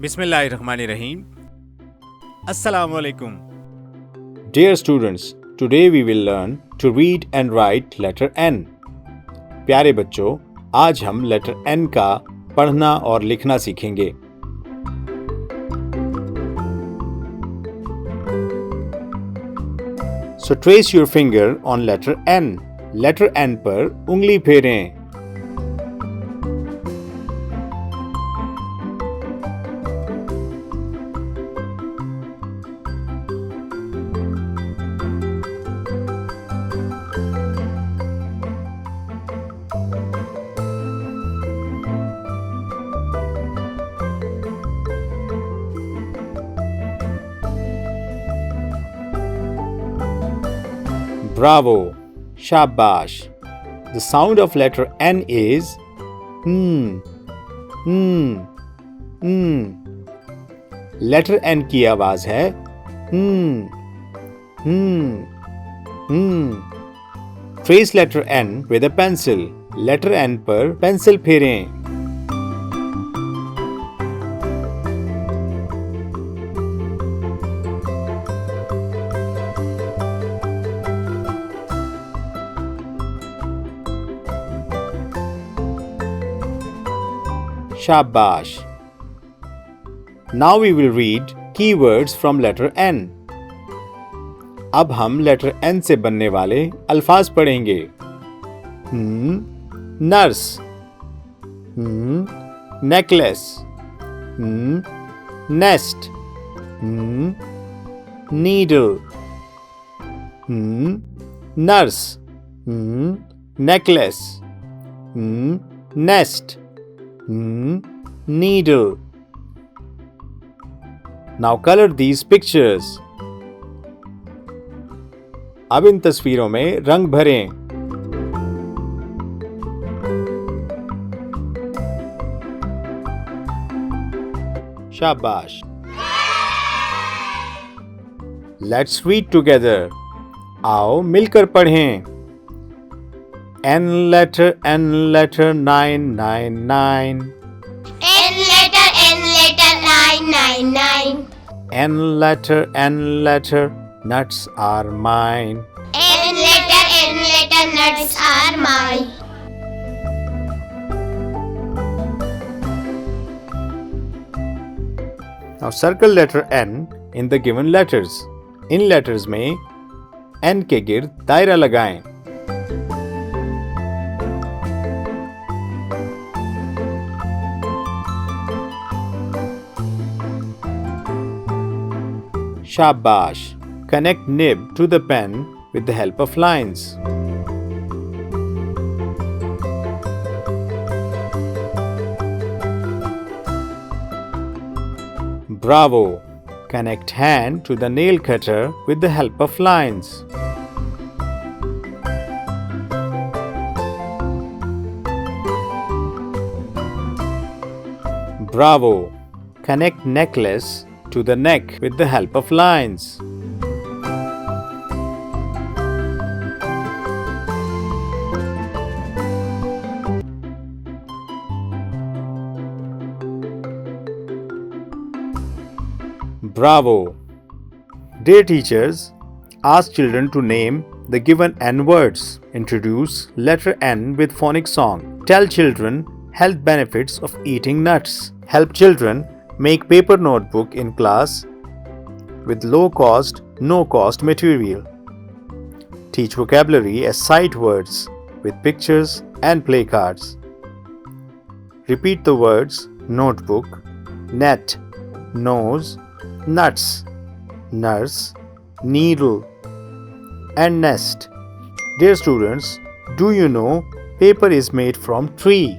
Bismillahirrahmanirrahim. Assalamualaikum. Dear students, today we will learn to read and write letter N. प्यारे बच्चों, आज हम letter N का पढ़ना और लिखना सीखेंगे। So trace your finger on letter N. Letter N पर उंगली फेरें। Bravo! Shabash! The sound of letter N is Letter N की आवाज है Trace letter N with a pencil. Letter N पर pencil फेरें। Shabash. Now we will read keywords from letter N. अब हम letter N से बनने वाले अल्फाज पढ़ेंगे। Nurse, necklace, nest, needle, nurse, necklace, nest, needle. Now color these pictures. अब इन तस्वीरों में रंग भरें। शाबाश। Let's read together. आओ मिलकर पढ़ें। N letter, 999. N letter, 999. N letter, nuts are mine. N letter, nuts are mine. Now circle letter N in the given letters. In letters में N के गिर्द दायरा लगाएं। Shabash. Connect nib to the pen with the help of lines. Bravo. Connect hand to the nail cutter with the help of lines. Bravo. Connect necklace to the neck with the help of lines. Bravo! Dear teachers, ask children to name the given N words. Introduce letter N with phonic song. Tell children health benefits of eating nuts. Help children make paper notebook in class with low cost, no cost material. Teach vocabulary as sight words with pictures and play cards. Repeat the words notebook, net, nose, nuts, nurse, needle, and nest. Dear students, do you know paper is made from tree?